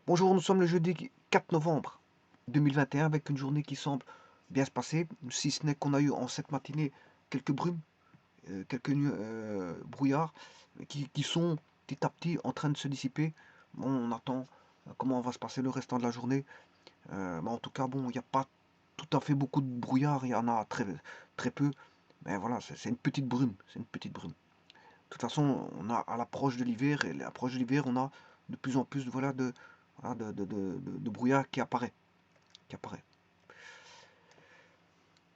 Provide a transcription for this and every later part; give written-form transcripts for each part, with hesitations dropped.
Bonjour, nous sommes le jeudi 4 novembre 2021 avec une journée qui semble bien se passer, si ce n'est qu'on a eu en cette matinée quelques brumes, quelques brouillards qui sont petit à petit en train de se dissiper. Bon, on attend comment va se passer le restant de la journée. Mais en tout cas, bon, il n'y a pas tout à fait beaucoup de brouillard, il y en a très, très peu. Mais voilà, c'est une petite brume, c'est une petite brume. De toute façon, on a à l'approche de l'hiver, et à l'approche de l'hiver, on a de plus en plus voilà, voilà, de brouillard qui apparaît, qui apparaît.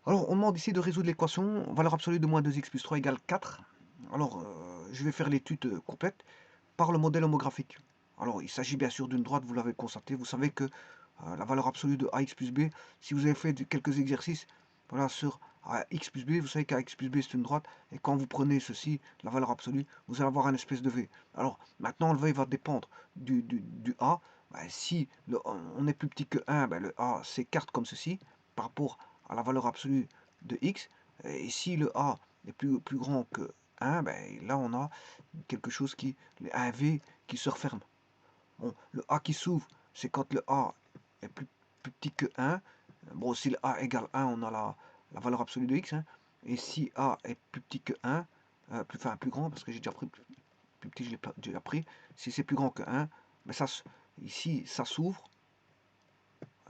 Alors, on demande ici de résoudre l'équation valeur absolue de moins 2x plus 3 égale 4. Alors, je vais faire l'étude complète par le modèle homographique. Alors, il s'agit bien sûr d'une droite, vous l'avez constaté. Vous savez que la valeur absolue de ax plus b, si vous avez fait quelques exercices voilà, sur x plus b, vous savez qu'ax plus b c'est une droite, et quand vous prenez ceci, la valeur absolue, vous allez avoir un espèce de v. Alors, maintenant, le v va dépendre du a. Ben, si on est plus petit que 1, ben, le a s'écarte comme ceci, par rapport à la valeur absolue de x, et si le a est plus grand que 1, ben, là on a quelque chose qui, un v qui se referme. Bon, le a qui s'ouvre, c'est quand le a est plus petit que 1. Bon, si le a égale 1, on a la valeur absolue de x. Hein. Et si a est plus petit que 1, plus grand, parce que j'ai déjà pris plus petit, je l'ai déjà pris. Si c'est plus grand que 1, mais ça, ici, ça s'ouvre.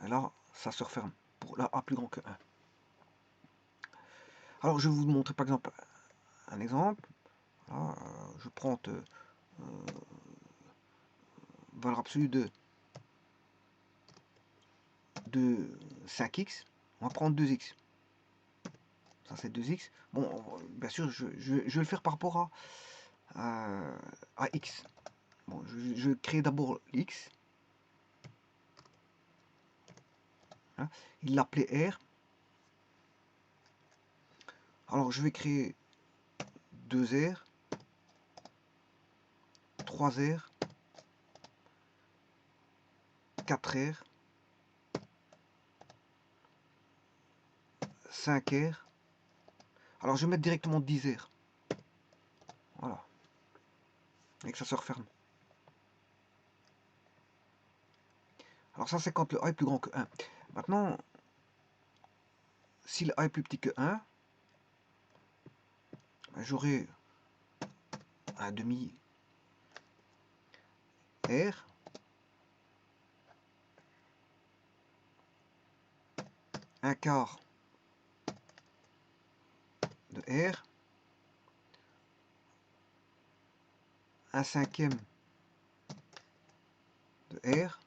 Et là, ça se referme. Pour le a plus grand que 1. Alors, je vais vous montrer par exemple un exemple. Là, je prends valeur absolue de 5x. On va prendre 2x. Ça, c'est 2x. Bon, bien sûr, je vais le faire par rapport à x. Bon, je crée d'abord x. Hein. Il l'appelait R. Alors, je vais créer 2R, 3R, 4R, 5R. Alors, je vais mettre directement 10R. Voilà. Et que ça se referme. Alors ça, c'est quand le A est plus grand que 1. Maintenant, si le A est plus petit que 1, j'aurai un demi R, un quart de R, un cinquième de R,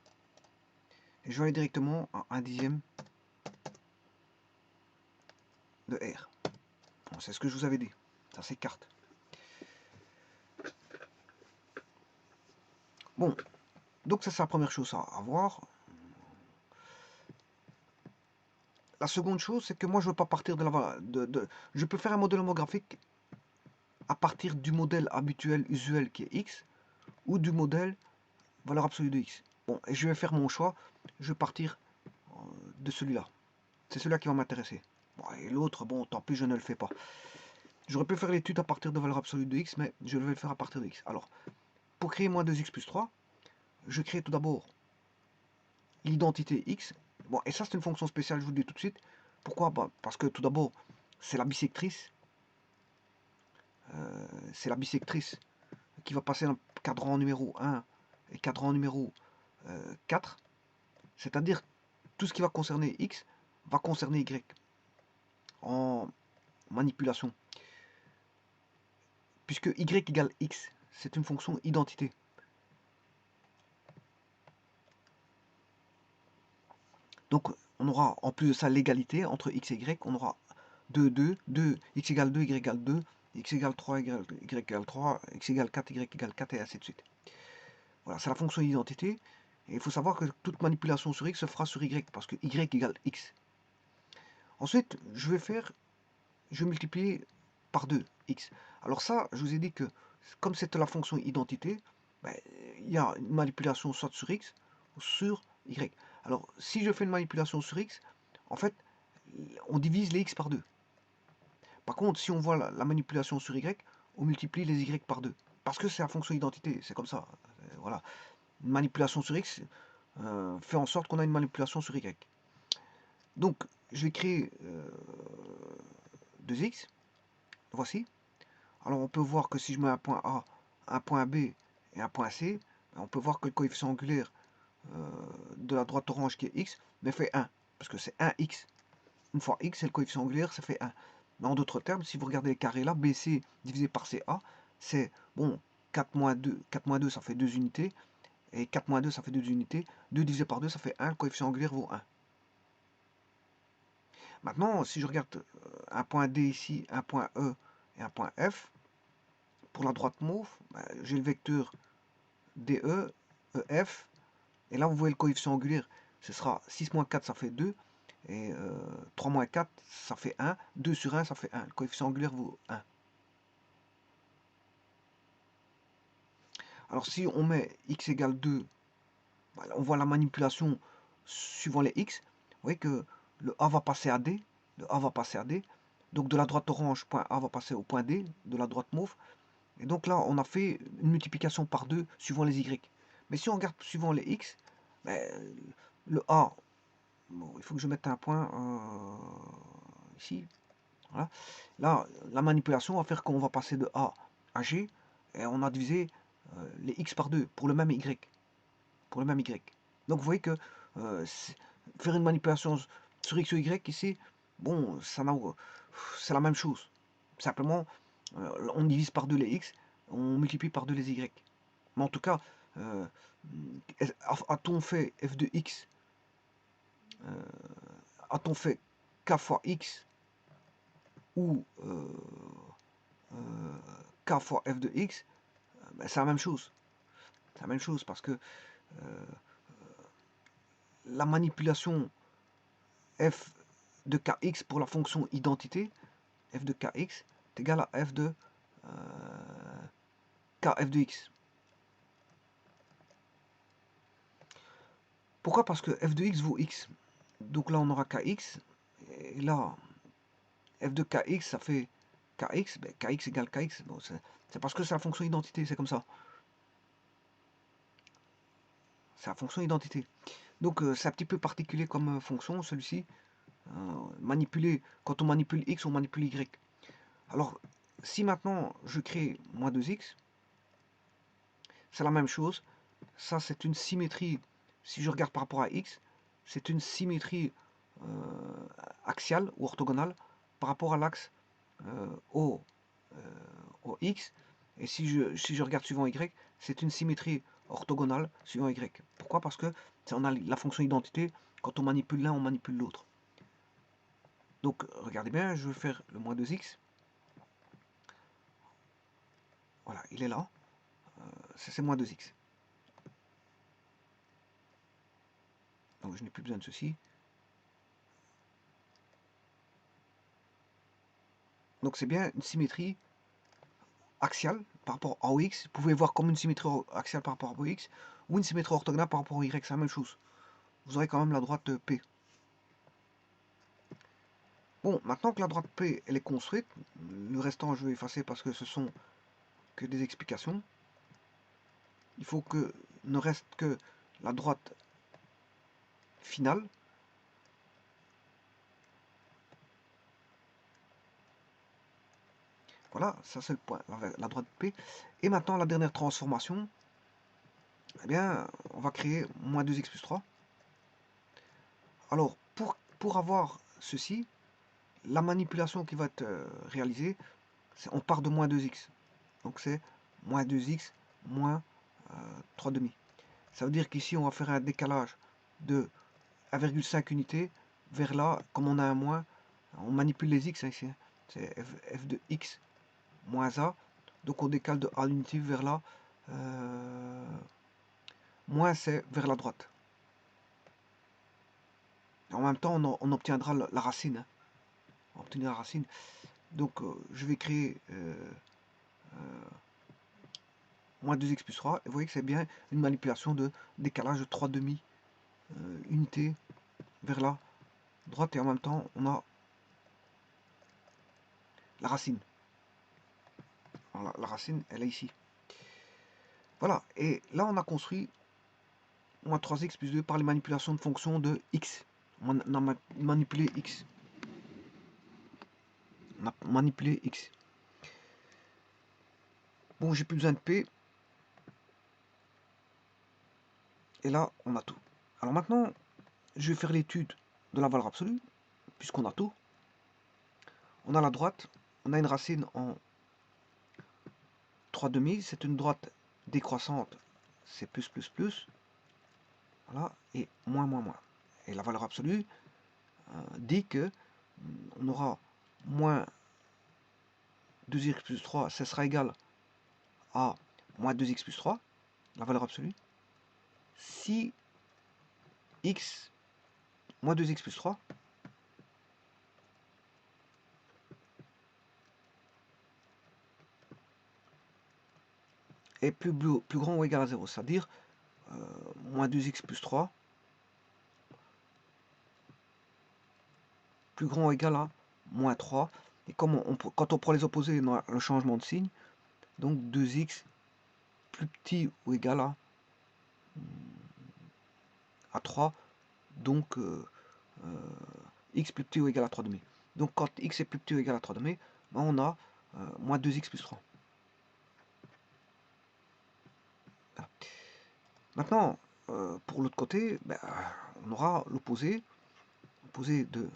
et je vais aller directement à un dixième de R. Bon, c'est ce que je vous avais dit. Ça s'écarte. Bon, donc ça c'est la première chose à voir. La seconde chose, c'est que moi je ne veux pas partir de la... je peux faire un modèle homographique à partir du modèle habituel, usuel qui est x, ou du modèle valeur absolue de x. Bon, et je vais faire mon choix. Je vais partir de celui-là. C'est celui-là qui va m'intéresser. Bon, et l'autre, bon, tant pis, je ne le fais pas. J'aurais pu faire l'étude à partir de valeur absolue de x, mais je vais le faire à partir de x. Alors, pour créer moins 2x plus 3, je crée tout d'abord l'identité x. Bon, et ça, c'est une fonction spéciale, je vous le dis tout de suite. Pourquoi? Bah, parce que tout d'abord, c'est la bisectrice. C'est la bisectrice qui va passer un cadran numéro 1 et cadran numéro 4. C'est-à-dire, tout ce qui va concerner x va concerner y en manipulation. Puisque y égale x, c'est une fonction identité. Donc, on aura en plus de ça l'égalité entre x et y. On aura 2, x égale 2, y égale 2, x égale 3, y égale 3, x égale 4, y égale 4, et ainsi de suite. Voilà, c'est la fonction identité. Et il faut savoir que toute manipulation sur x se fera sur y, parce que y égale x. Ensuite, je vais multiplier par 2, x. Alors ça, je vous ai dit que, comme c'est la fonction identité, ben, il y a une manipulation soit sur x, ou sur y. Alors, si je fais une manipulation sur x, en fait, on divise les x par 2. Par contre, si on voit la manipulation sur y, on multiplie les y par 2. Parce que c'est la fonction identité, c'est comme ça. Voilà. Une manipulation sur x, fait en sorte qu'on a une manipulation sur y. Donc, je vais créer 2x. Voici. Alors, on peut voir que si je mets un point A, un point B et un point C, on peut voir que le coefficient angulaire de la droite orange qui est x, mais fait 1. Parce que c'est 1x. Une fois x, c'est le coefficient angulaire, ça fait 1. Mais en d'autres termes, si vous regardez les carrés là, BC divisé par CA, c'est, bon, 4 moins 2, 4 moins 2, ça fait 2 unités. Et 4 moins 2, ça fait 2 unités. 2 divisé par 2, ça fait 1. Le coefficient angulaire vaut 1. Maintenant, si je regarde un point D ici, un point E et un point F, pour la droite mauve, j'ai le vecteur DE, EF, et là vous voyez le coefficient angulaire, ce sera 6 moins 4, ça fait 2, et 3 moins 4, ça fait 1, 2 sur 1, ça fait 1, le coefficient angulaire vaut 1. Alors si on met x égale 2, on voit la manipulation suivant les x, vous voyez que le A va passer à D, le A va passer à D, donc de la droite orange, point A va passer au point D, de la droite mauve, et donc là on a fait une multiplication par 2 suivant les y. Mais si on regarde suivant les x, ben, le A, bon, il faut que je mette un point ici, voilà. Là, la manipulation va faire qu'on va passer de A à G, et on a divisé les x par 2 pour le même y. Pour le même y. Donc vous voyez que faire une manipulation sur x ou y ici, bon, c'est la même chose. Simplement, on divise par 2 les x, on multiplie par 2 les y. Mais en tout cas, a-t-on fait f de x, a-t-on fait k fois x ou k fois f de x, ben, c'est la même chose. C'est la même chose parce que la manipulation f de kx pour la fonction identité, f de kx est égal à f de kf de x. Pourquoi? Parce que f de x vaut x. Donc là, on aura kx. Et là, f de kx, ça fait kx. Ben, kx égale kx. Bon, c'est parce que c'est la fonction identité, c'est comme ça. C'est la fonction identité. Donc c'est un petit peu particulier comme fonction, celui-ci. Manipuler, quand on manipule x, on manipule y. Alors, si maintenant je crée moins 2x, c'est la même chose. Ça, c'est une symétrie. Si je regarde par rapport à x, c'est une symétrie axiale ou orthogonale par rapport à l'axe au x. Et si je regarde suivant y, c'est une symétrie orthogonale suivant y. Pourquoi? Parce que on a la fonction identité. Quand on manipule l'un, on manipule l'autre. Donc, regardez bien, je vais faire le moins 2x. Voilà, il est là. C'est moins 2x. Donc, je n'ai plus besoin de ceci. Donc, c'est bien une symétrie axiale par rapport à OX. Vous pouvez voir comme une symétrie axiale par rapport à OX ou une symétrie orthogonale par rapport à Y. C'est la même chose. Vous aurez quand même la droite P. Bon, maintenant que la droite P elle est construite, le restant je vais effacer parce que ce sont que des explications. Il faut que ne reste que la droite finale. Voilà, ça c'est le point, la droite P. Et maintenant la dernière transformation, eh bien, on va créer moins 2x plus 3. Alors, pour avoir ceci, la manipulation qui va être réalisée, on part de moins 2x. Donc c'est moins 2x moins 3 demi. Ça veut dire qu'ici, on va faire un décalage de 1,5 unité vers là, comme on a un moins, on manipule les x ici. C'est f de x moins a. Donc on décale de a l'unité vers là. Moins c'est vers la droite. En même temps, on obtiendra la racine. Hein. On obtenir la racine. Donc je vais créer moins 2x plus 3. Et vous voyez que c'est bien une manipulation de décalage de 3 demi unités vers la droite. Et en même temps, on a la racine. Alors, la racine, elle est ici. Voilà. Et là, on a construit moins 3x plus 2 par les manipulations de fonction de x. On a manipulé x. On a manipulé x. Bon, j'ai plus besoin de p. Et là, on a tout. Alors maintenant, je vais faire l'étude de la valeur absolue, puisqu'on a tout. On a la droite, on a une racine en 3/2, c'est une droite décroissante, c'est plus, plus, plus. Voilà, et moins, moins, moins. Et la valeur absolue dit que on aura moins 2x plus 3, ça sera égal à moins 2x plus 3, la valeur absolue, si x moins 2x plus 3 est plus grand ou égal à 0, c'est-à-dire moins 2x plus 3 plus grand ou égal à moins 3. Et comme quand on prend les opposés dans le changement de signe, donc 2x plus petit ou égal à 3, donc x plus petit ou égal à 3/2. Donc quand x est plus petit ou égal à 3/2, ben on a moins 2x plus 3. Voilà. Maintenant, pour l'autre côté, ben, on aura l'opposé de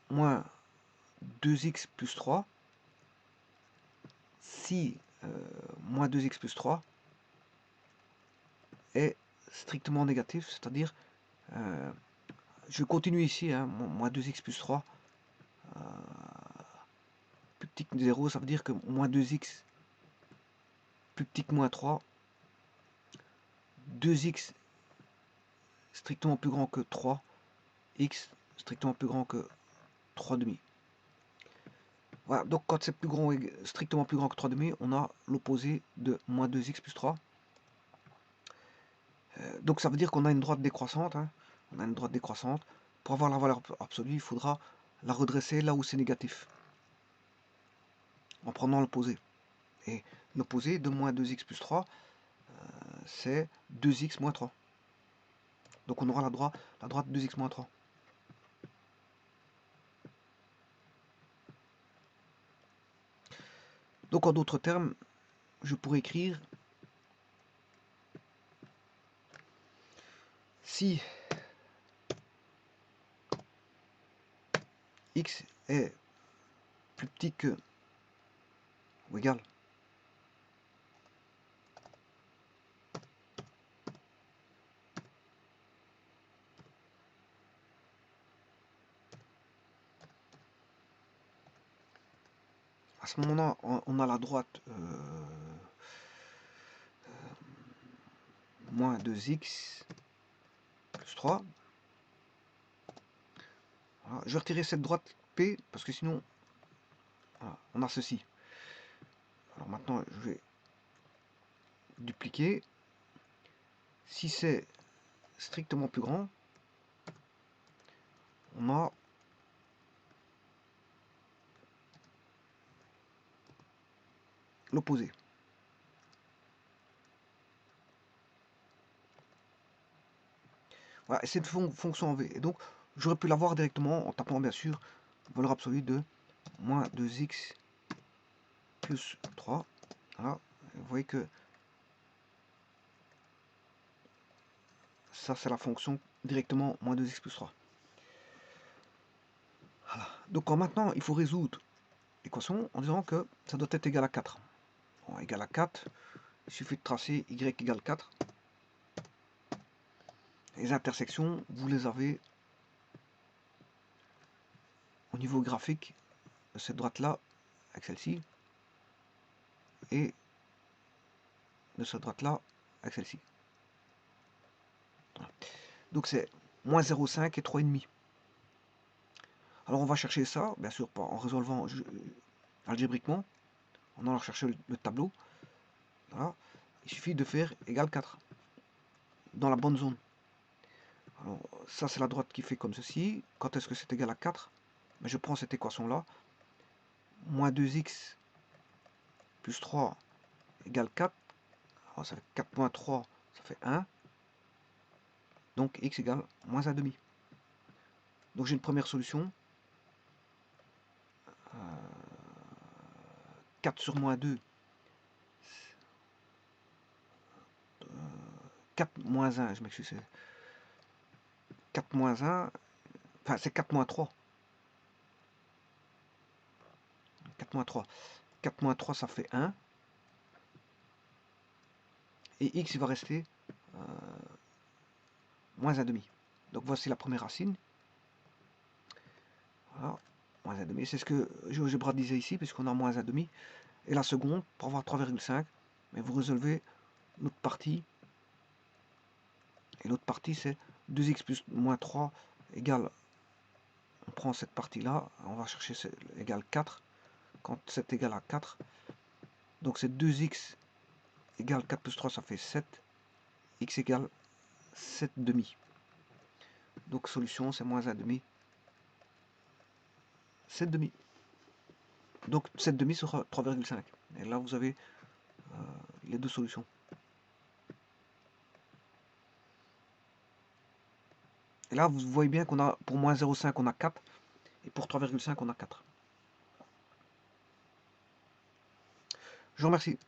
moins 2x plus 3 si moins 2x plus 3 est strictement négatif, c'est-à-dire je continue ici, hein, moins 2x plus 3 plus petit que 0, ça veut dire que moins 2x plus petit que moins 3, 2x strictement plus grand que 3, x strictement plus grand que 3/2. Voilà, donc quand c'est plus grand, strictement plus grand que 3/2, on a l'opposé de moins 2x plus 3. Donc ça veut dire qu'on a une droite décroissante. Hein. On a une droite décroissante. Pour avoir la valeur absolue, il faudra la redresser là où c'est négatif. En prenant l'opposé. Et l'opposé de moins 2x plus 3, c'est 2x moins 3. Donc on aura la droite 2x moins 3. Donc en d'autres termes, je pourrais écrire si x est plus petit que ou égal à ce moment-là, on a la droite moins 2x plus 3. Voilà. Je vais retirer cette droite P parce que sinon, voilà, on a ceci. Alors maintenant, je vais dupliquer. Si c'est strictement plus grand, on a l'opposé. Voilà, c'est une fonction en V. Et donc, j'aurais pu l'avoir directement en tapant, bien sûr, valeur absolue de moins 2x plus 3. Voilà. Vous voyez que ça, c'est la fonction directement moins 2x plus 3. Voilà. Donc, maintenant, il faut résoudre l'équation en disant que ça doit être égal à 4. Bon, égal à 4, il suffit de tracer y égale 4. Les intersections, vous les avez au niveau graphique de cette droite-là avec celle-ci et de cette droite-là avec celle-ci. Voilà. Donc c'est moins 0,5 et 3,5. Alors on va chercher ça, bien sûr, pas en résolvant algébriquement, en allant chercher le tableau. Voilà. Il suffit de faire égal 4 dans la bonne zone. Alors ça c'est la droite qui fait comme ceci. Quand est-ce que c'est égal à 4? Mais je prends cette équation-là. Moins 2x plus 3 égale 4. Alors ça fait 4.3, ça fait 1. Donc x égale moins 1,5. Donc j'ai une première solution. 4 sur moins 2. 4 moins 1, je m'excuse. 4 moins 1, enfin c'est 4 moins 3. 4 moins 3. 4 moins 3, ça fait 1. Et x, il va rester moins 1,5. Donc voici la première racine. Voilà, moins 1,5. C'est ce que GeoGebra disait ici, puisqu'on a moins 1,5. Et la seconde, pour avoir 3,5, mais vous résolvez l'autre partie. Et l'autre partie, c'est 2x plus moins 3 égale, on prend cette partie-là, on va chercher égale 4. Quand c'est égal à 4, donc c'est 2x égale 4 plus 3, ça fait 7. X égale 7 demi. Donc solution, c'est moins 1 demi. 7 demi. Donc 7 demi sera 3,5. Et là, vous avez les deux solutions. Et là, vous voyez bien qu'on a, pour moins 0,5, on a 4. Et pour 3,5, on a 4. Je vous remercie.